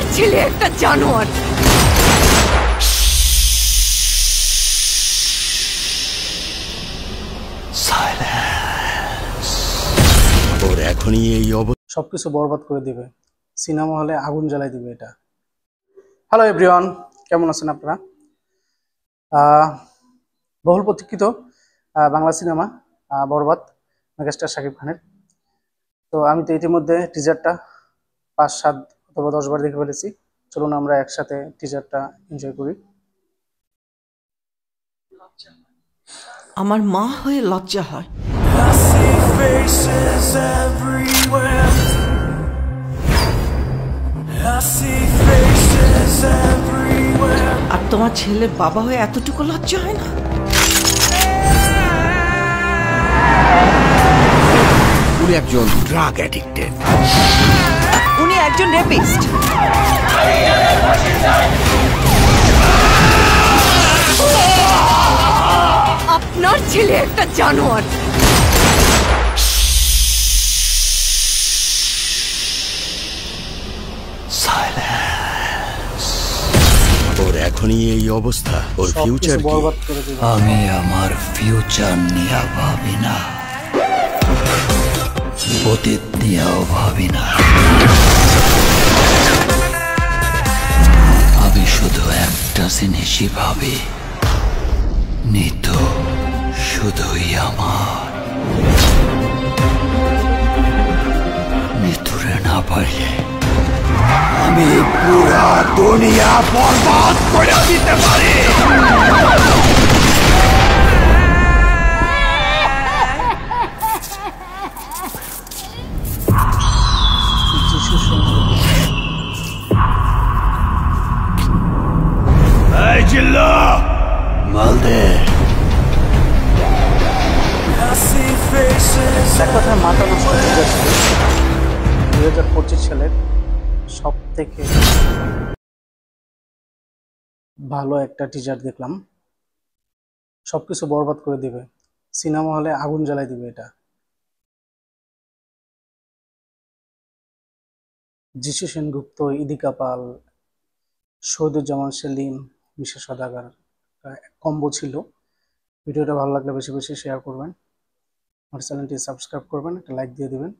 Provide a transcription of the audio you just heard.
আপনার ছেলে একটা জানোয়ার। ওর এখনই এই সবকিছু বরবাদ করে দিবে, সিনেমা হলে আগুন জ্বালাই দিবে এটা। হ্যালো এভরিওয়ান, কেমন আছেন আপনারা? বহুল প্রতীক্ষিত বাংলা সিনেমা বরবাদ, মেগাস্টার শাকিব খানের। তো আমি তো ইতিমধ্যে টিজারটা 5, 7 অথবা 10 বার দেখে ফেলেছি। চলুন আমরা একসাথে টিজারটা এনজয় করি। আমার মা হয়ে লজ্জা হয়। আর তোমার ছেলের বাবা হয়ে এতটুকু লজ্জা হয় না? উনি একজন ড্রাগ অ্যাডিক্টেড, উনি একজন রেপিস্ট। আপনার ছেলে একটা জানোয়ার। ওর এখনই এই অবস্থা, ওর ফিউচার কি? বরবাদ করে দিবে। আমি আমার ফিউচার নিয়ে ভাবি না, অতীত নিয়েও ভাবি না। আমি শুধু একটা জিনিসই ভাবি, নিতু শুধুই আমার। নিতুরে না পাইলে আমি পুরা দুনিয়া বরবাদ করে দিতে পারি। এই জিল্লা মালদে এক কথায় মাথা নষ্ট হয়ে যাচ্ছে। 2025 সালের সব থেকে ভালো একটা টিজার দেখলাম। সবকিছু বরবাদ করে দিবে, সিনেমা হলে আগুন জ্বালাই দিবে এটা। যিশু সেনগুপ্ত, ইদিকা পাল, শহীদুজ্জামান সেলিম, মিশা সদাগর কম্বো ছিল। ভিডিওটা ভালো লাগলে বেশি বেশি শেয়ার করবেন, আমার চ্যানেলটি সাবস্ক্রাইব করবেন, একটা লাইক দিয়ে দিবেন।